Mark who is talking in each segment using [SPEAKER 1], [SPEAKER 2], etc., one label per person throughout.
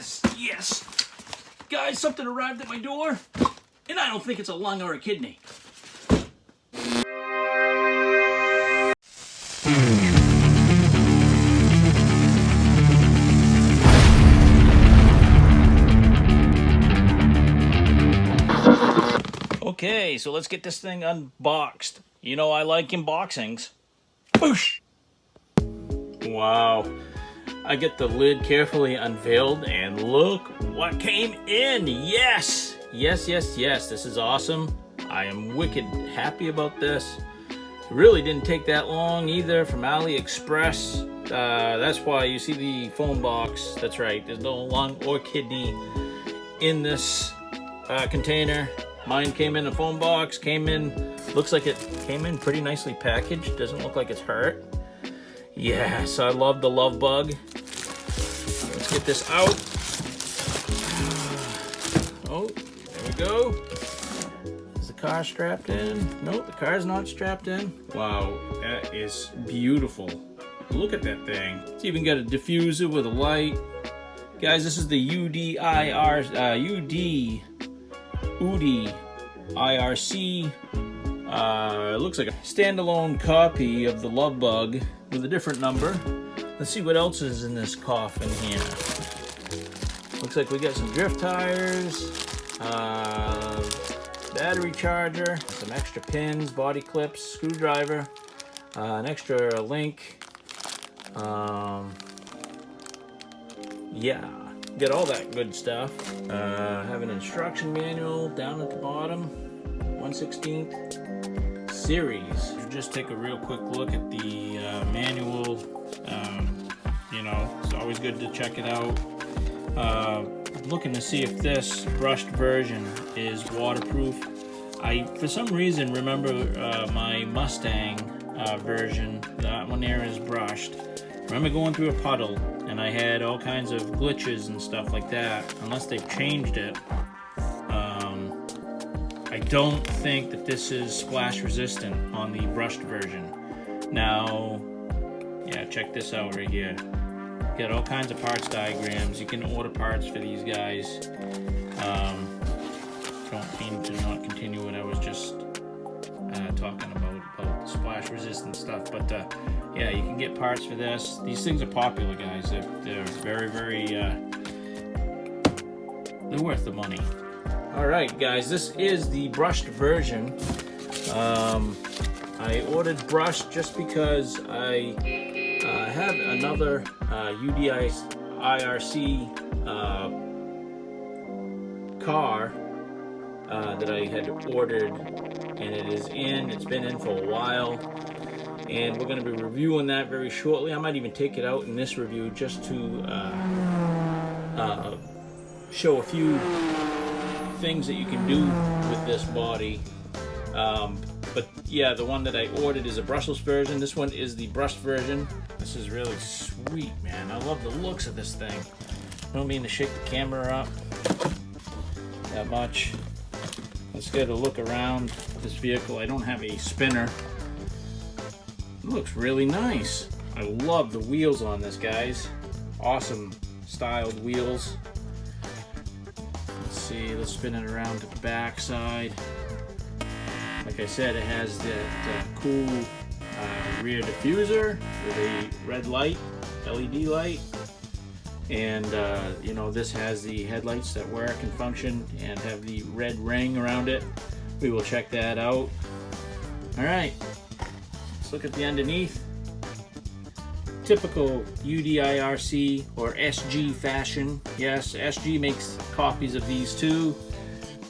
[SPEAKER 1] Yes, yes. Guys, something arrived at my door, and I don't think it's a lung or a kidney. Okay, so let's get this thing unboxed. You know I like unboxings. Boosh! Wow. I get the lid carefully unveiled, and look what came in. Yes! Yes, yes, yes. This is awesome. I am wicked happy about this. It really didn't take that long either from AliExpress. That's why you see the phone box. That's right. There's no lung or kidney in this container. Mine came in a phone box, looks like it came in pretty nicely packaged. Doesn't look like it's hurt. Yes, I love the love bug. Let's get this out. Oh, there we go. Is the car strapped in? Nope, the car's not strapped in. Wow, that is beautiful. Look at that thing. It's even got a diffuser with a light. Guys, this is the UDIRC. It looks like a standalone copy of the love bug with a different number. Let's see what else is in this coffin here. Looks like we got some drift tires, battery charger, some extra pins, body clips, screwdriver, an extra link. Yeah, get all that good stuff. Have an instruction manual down at the bottom, 1/16 series. Just take a real quick look at the manual. You know, it's always good to check it out. Looking to see if this brushed version is waterproof. I, for some reason, remember my Mustang version. That one there is brushed. Remember going through a puddle, and I had all kinds of glitches and stuff like that. Unless they've changed it. I don't think that this is splash resistant on the brushed version. Now, yeah, check this out right here. Got all kinds of parts diagrams. You can order parts for these guys. Don't mean to not continue what I was just talking about the splash resistant stuff, but yeah, you can get parts for this. These things are popular, guys. They're very, very they're worth the money. All right, guys, this is the brushed version. I ordered brushed just because I had another UDIRC car that I had ordered, and it's been in for a while, and we're going to be reviewing that very shortly. I might even take it out in this review just to show a few things that you can do with this body. But yeah, the one that I ordered is a brushless version. This one is the brushed version. This is really sweet, man. I love the looks of this thing. I don't mean to shake the camera up that much. Let's get a look around this vehicle. I don't have a spinner. It looks really nice. I love the wheels on this, guys. Awesome styled wheels. Let's see, let's spin it around to the back side. Like I said, it has that cool rear diffuser with a red light, LED light. And you know, this has the headlights that work and function and have the red ring around it. We will check that out. All right, let's look at the underneath. Typical UDIRC or SG fashion. Yes, SG makes copies of these too.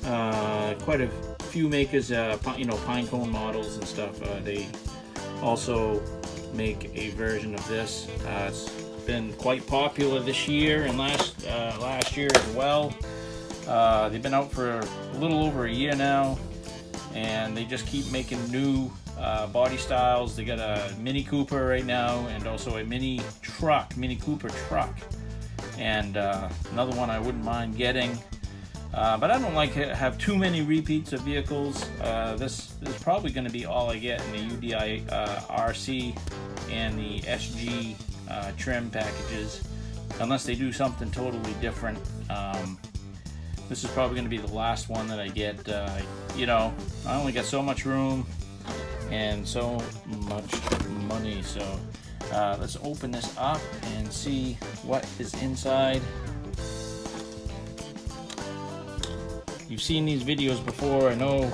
[SPEAKER 1] Quite a few makers, you know, pine cone models and stuff. They also make a version of this. It's been quite popular this year and last year as well. They've been out for a little over a year now, and they just keep making new body styles. They got a Mini Cooper right now, and also a Mini Cooper truck, and another one I wouldn't mind getting. But I don't like to have too many repeats of vehicles. This is probably going to be all I get in the UDIRC and the SG trim packages. unless they do something totally different. This is probably going to be the last one that I get. You know, I only got so much room and so much money, so let's open this up and see what is inside. You've seen these videos before, I know.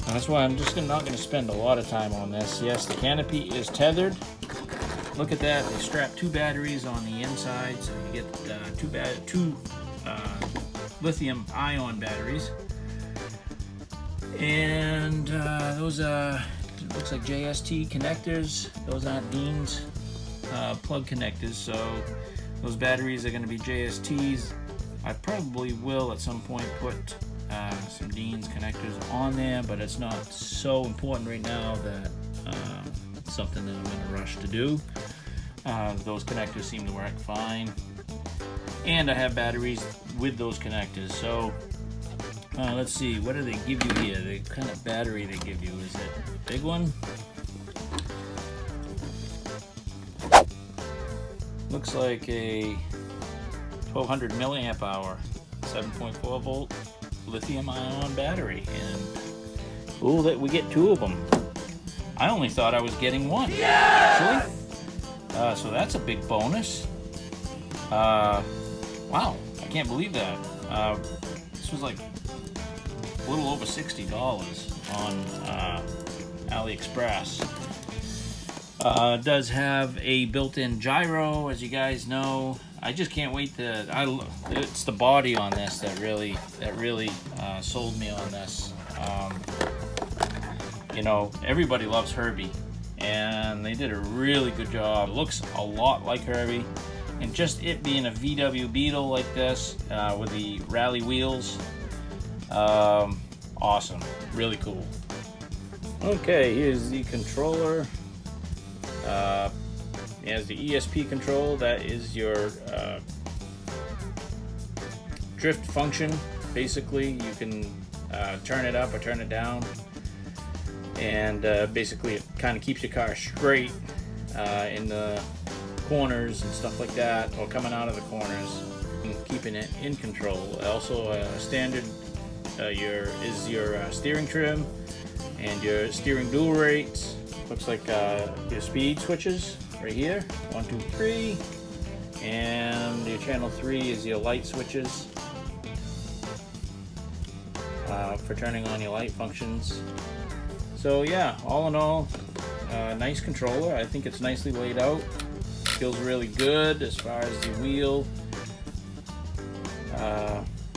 [SPEAKER 1] That's why I'm just not going to spend a lot of time on this. Yes, the canopy is tethered. Look at that. They strap 2 batteries on the inside, so you get two lithium-ion batteries. And those it looks like JST connectors. Those aren't Dean's plug connectors, so those batteries are going to be JSTs. I probably will at some point put some Dean's connectors on there, but it's not so important right now that it's something that I'm in a rush to do. Those connectors seem to work fine, and I have batteries with those connectors. So let's see, what do they give you here? The kind of battery they give you, is it a big one? Looks like a 1200 milliamp hour, 7.4 volt lithium ion battery, and ooh, that we get 2 of them. I only thought I was getting 1. Yes! Actually. So that's a big bonus. Wow, I can't believe that. This was like a little over $60 on AliExpress. It does have a built-in gyro, as you guys know. I just can't wait to. It's the body on this that really sold me on this. You know, everybody loves Herbie, and they did a really good job. It looks a lot like Herbie, and just it being a VW Beetle like this with the rally wheels, awesome, really cool. Okay, here's the controller. It has the ESP control. That is your drift function. Basically, you can turn it up or turn it down, and basically it kind of keeps your car straight in the corners and stuff like that, or coming out of the corners, and keeping it in control. Also, standard your steering trim and your steering dual rates. Looks like your speed switches right here, 1, 2, 3, and your channel 3 is your light switches for turning on your light functions. So yeah, all in all, nice controller. I think it's nicely laid out. Feels really good as far as the wheel.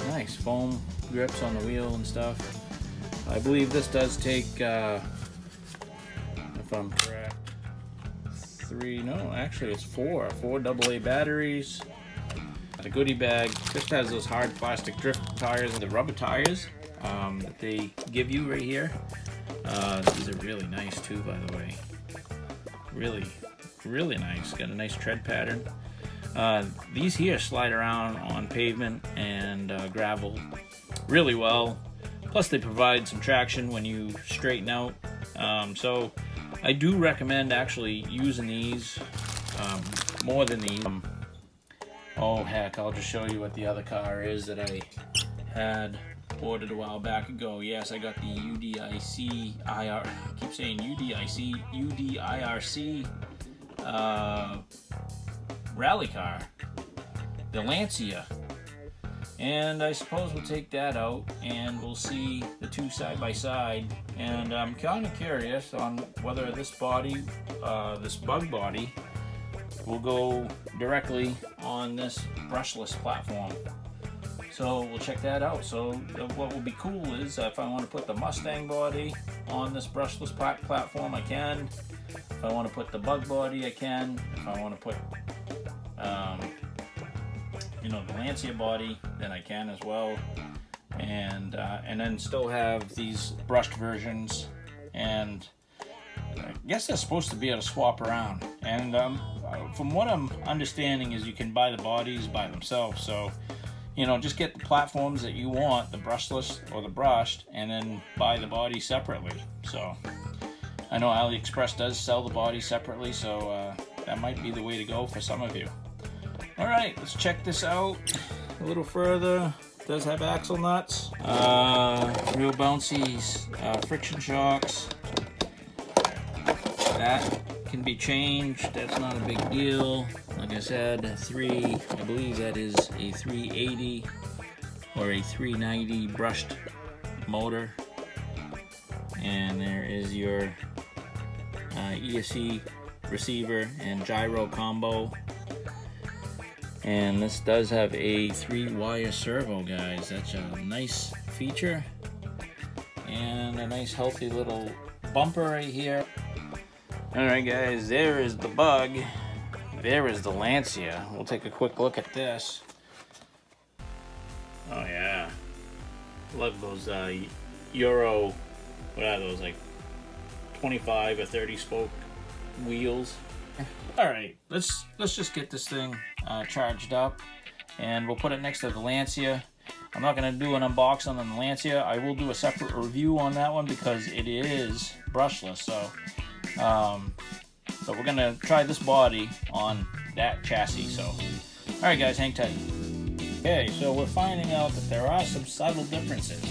[SPEAKER 1] Nice foam grips on the wheel and stuff. I believe this does take, if I'm correct, 3, no, actually it's 4 AA batteries. The goodie bag just has those hard plastic drift tires and the rubber tires that they give you right here. These are really nice too, by the way. Really nice. Got a nice tread pattern. These here slide around on pavement and gravel really well. Plus they provide some traction when you straighten out. So I do recommend actually using these more than these. Oh heck, I'll just show you what the other car is that I had ordered a while back ago. Yes, I got the UDIRC, I keep saying UDIRC rally car, the Lancia. And I suppose we'll take that out and we'll see the two side by side. And I'm kind of curious on whether this body, this bug body, will go directly on this brushless platform. So we'll check that out. So what will be cool is if I want to put the Mustang body on this brushless platform, I can. If I want to put the bug body, I can. If I want to put you know, the Lancia body, then I can as well, and then still have these brushed versions. And I guess they're supposed to be able to swap around. And from what I'm understanding is you can buy the bodies by themselves. So you know, just get the platforms that you want, the brushless or the brushed, and then buy the body separately. So I know AliExpress does sell the body separately, so that might be the way to go for some of you. All right, let's check this out a little further. It does have axle nuts, real bouncy friction shocks. That can be changed. That's not a big deal. Like I said, I believe that is a 380 or a 390 brushed motor. And there is your ESC receiver and gyro combo. And this does have a 3-wire servo, guys. That's a nice feature. And a nice healthy little bumper right here. Alright guys, there is the Bug. There is the Lancia. We'll take a quick look at this. Oh yeah. Love those Euro, what are those, like 25 or 30 spoke wheels. Alright, let's just get this thing charged up, and we'll put it next to the Lancia. I'm not going to do an unboxing on the Lancia. I will do a separate review on that one because it is brushless. So we're going to try this body on that chassis. So, all right, guys, hang tight. Okay, so we're finding out that there are some subtle differences.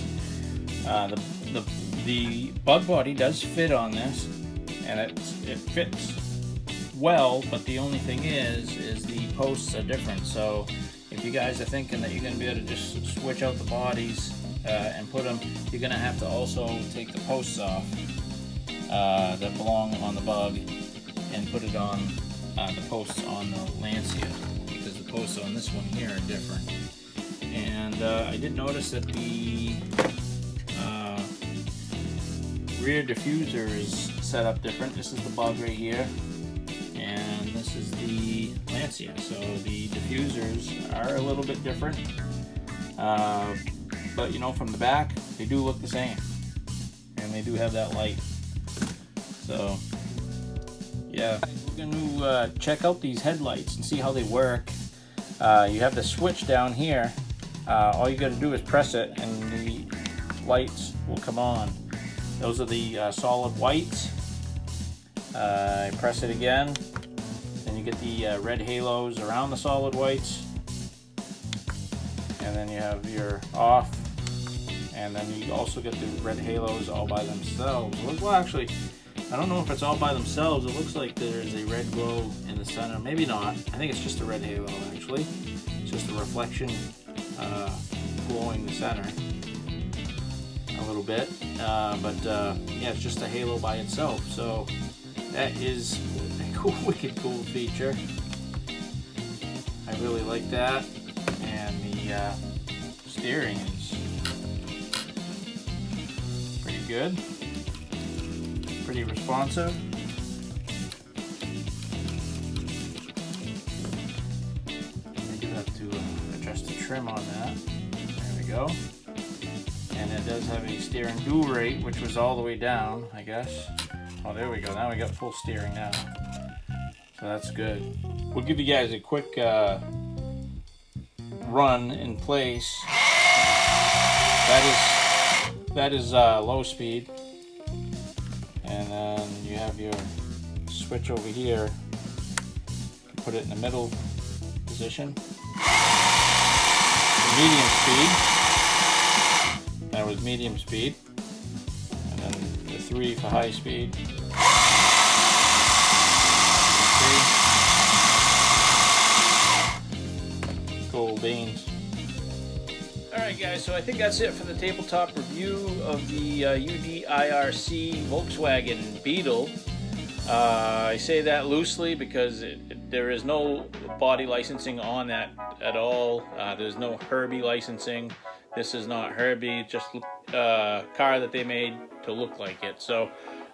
[SPEAKER 1] The Bug body does fit on this, and it fits well, but the only thing is the posts are different. So if you guys are thinking that you're going to be able to just switch out the bodies and put them, you're going to have to also take the posts off that belong on the Bug and put it on the posts on the Lancia, because the posts on this one here are different. And I did notice that the rear diffuser is set up different. This is the Bug right here, and this is the Lancia. So the diffusers are a little bit different, but you know, from the back they do look the same, and they do have that light. So yeah, we're going to check out these headlights and see how they work. You have the switch down here. All you got to do is press it and the lights will come on. Those are the solid whites. I press it again, then you get the red halos around the solid whites, and then you have your off, and then you also get the red halos all by themselves. Well, actually, I don't know if it's all by themselves. It looks like there's a red glow in the center. Maybe not. I think it's just a red halo, actually. It's just a reflection glowing the center a little bit. Yeah, it's just a halo by itself. So that is a wicked cool feature. I really like that. And the steering is pretty good. Pretty responsive. I do have to adjust the trim on that. There we go. And it does have a steering dual rate, which was all the way down, I guess. Oh, there we go. Now we got full steering now. So that's good. We'll give you guys a quick run in place. That is low speed. And then you have your switch over here. You put it in the middle position. Medium speed. That was medium speed. And then the 3 for high speed. Cool beans. Alright guys, so I think that's it for the tabletop review of the UDIRC Volkswagen Beetle. I say that loosely because there is no body licensing on that at all. There's no Herbie licensing. This is not Herbie, just a car that they made to look like it. So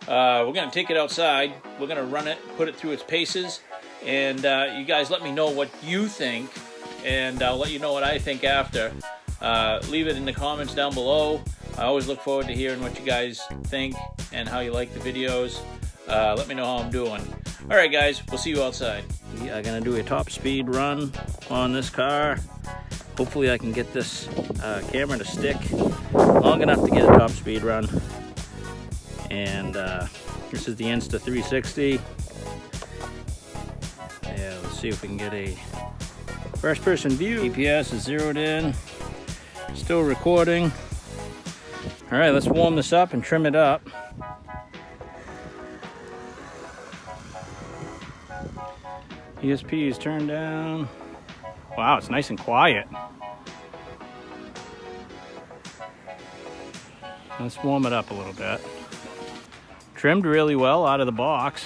[SPEAKER 1] we're going to take it outside. We're going to run it, put it through its paces, and you guys let me know what you think, and I'll let you know what I think after. Leave it in the comments down below. I always look forward to hearing what you guys think and how you like the videos. Let me know how I'm doing. Alright guys, we'll see you outside. We are going to do a top speed run on this car. Hopefully I can get this camera to stick long enough to get a top speed run. And This is the Insta 360. Yeah, let's see if we can get a first person view. GPS is zeroed in. Still recording. All right, let's warm this up and trim it up. ESP is turned down. Wow, it's nice and quiet. Let's warm it up a little bit. Trimmed really well out of the box.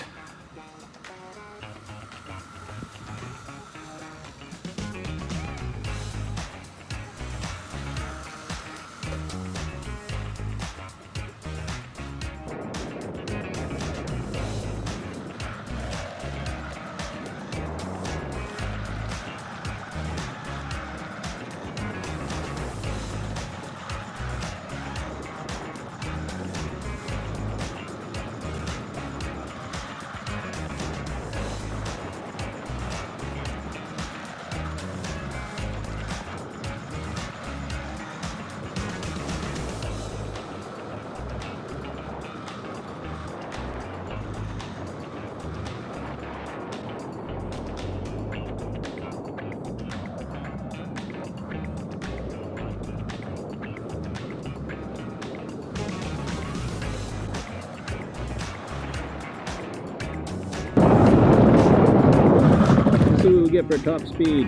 [SPEAKER 1] See what we get for top speed.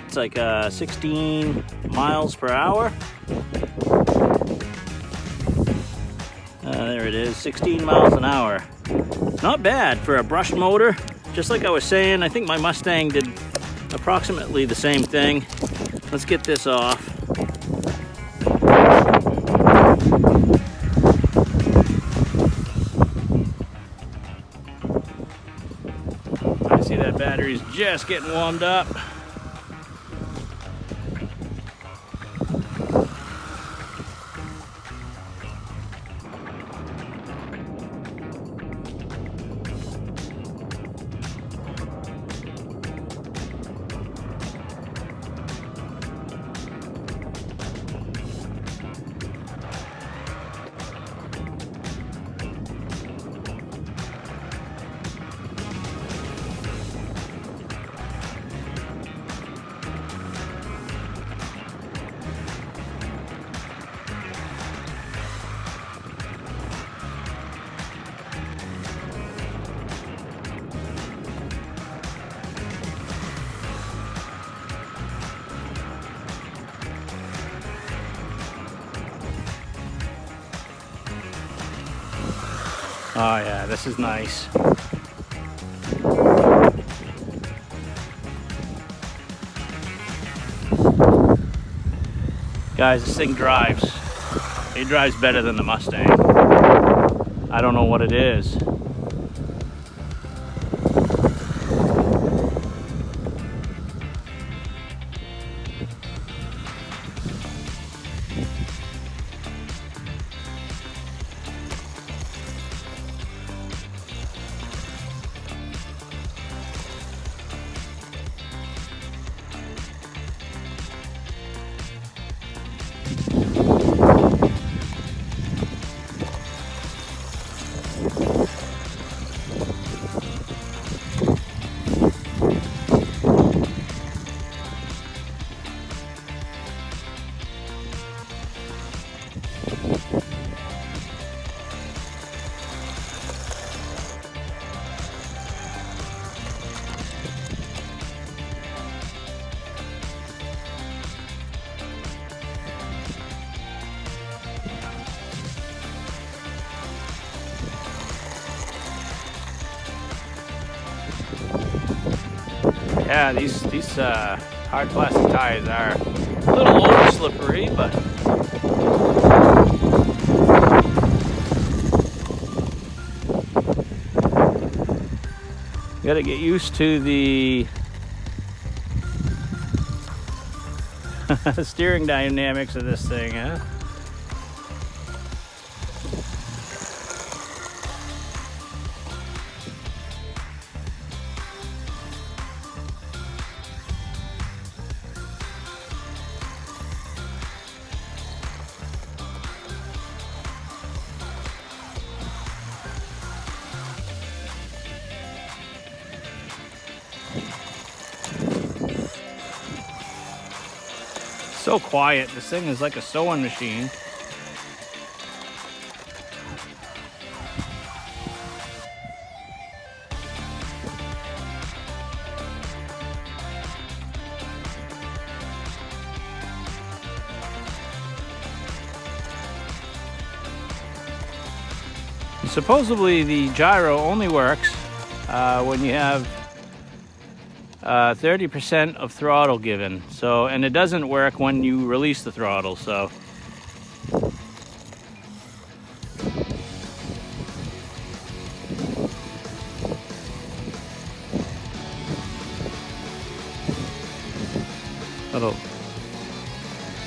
[SPEAKER 1] It's like 16 miles per hour. There it is, 16 miles an hour. Not bad for a brush motor. Just like I was saying, I think my Mustang did approximately the same thing. Let's get this off. I see that battery's just getting warmed up. Oh yeah, this is nice. Guys, this thing drives. It drives better than the Mustang. I don't know what it is. Yeah, these hard plastic tires are a little over slippery, but you gotta get used to the steering dynamics of this thing, huh? So quiet. This thing is like a sewing machine. Supposedly the gyro only works when you have 30% of throttle given. So, and it doesn't work when you release the throttle. So,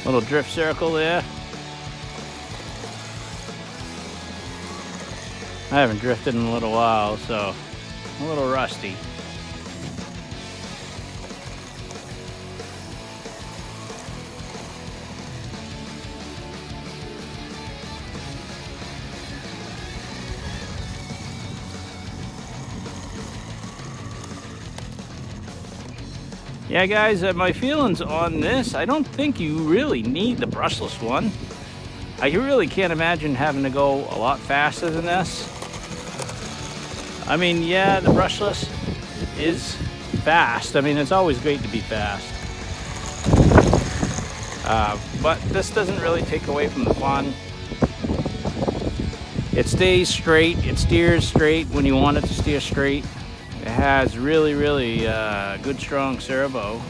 [SPEAKER 1] little drift circle there. I haven't drifted in a little while, so a little rusty. Yeah, guys, my feelings on this, I don't think you really need the brushless one. I really can't imagine having to go a lot faster than this. I mean, yeah, the brushless is fast. I mean, it's always great to be fast. But this doesn't really take away from the fun. It stays straight. It steers straight when you want it to steer straight. It has really, really good, strong servo.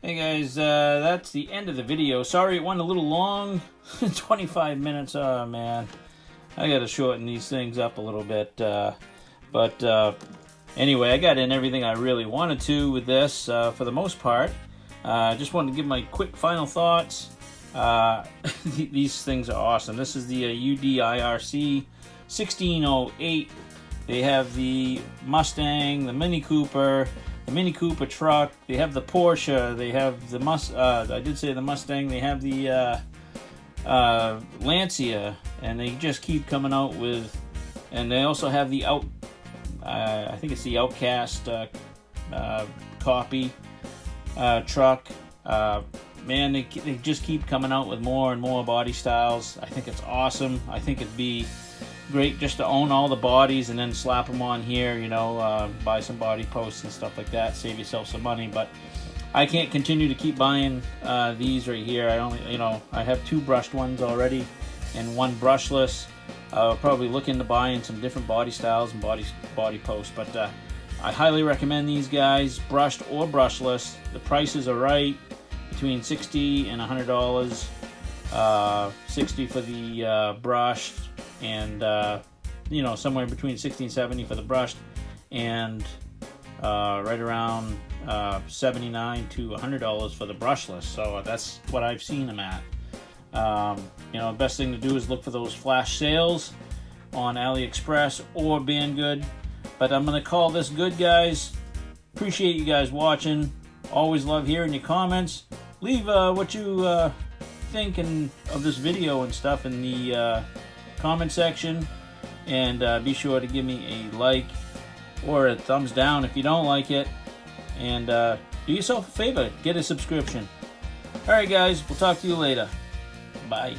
[SPEAKER 1] Hey guys, that's the end of the video. Sorry it went a little long. 25 minutes. Oh man, I gotta shorten these things up a little bit. But anyway, I got in everything I really wanted to with this for the most part. Just wanted to give my quick final thoughts. These things are awesome. This is the UDIRC 1608. They have the Mustang, the Mini Cooper, the Mini Cooper truck. They have the Porsche. They have the I did say the Mustang. They have the Lancia, and they just keep coming out with. And they also have the I think it's the Outcast copy truck. Man, they just keep coming out with more and more body styles. I think it's awesome. I think it'd be great just to own all the bodies and then slap them on here, you know, buy some body posts and stuff like that, save yourself some money. But I can't continue to keep buying these right here. I have 2 brushed ones already and 1 brushless. I'll probably look into buying some different body styles and body posts, but I highly recommend these guys, brushed or brushless. The prices are right, between $60 and $100. $60 for the brushed, and somewhere between $60 and $70 for the brushed, and right around $79 to $100 for the brushless. So that's what I've seen them at. The best thing to do is look for those flash sales on AliExpress or Banggood. But I'm gonna call this good, guys. Appreciate you guys watching. Always love hearing your comments. Leave what you think of this video and stuff in the comment section, and be sure to give me a like or a thumbs down if you don't like it, and do yourself a favor, get a subscription. Alright guys, we'll talk to you later. Bye.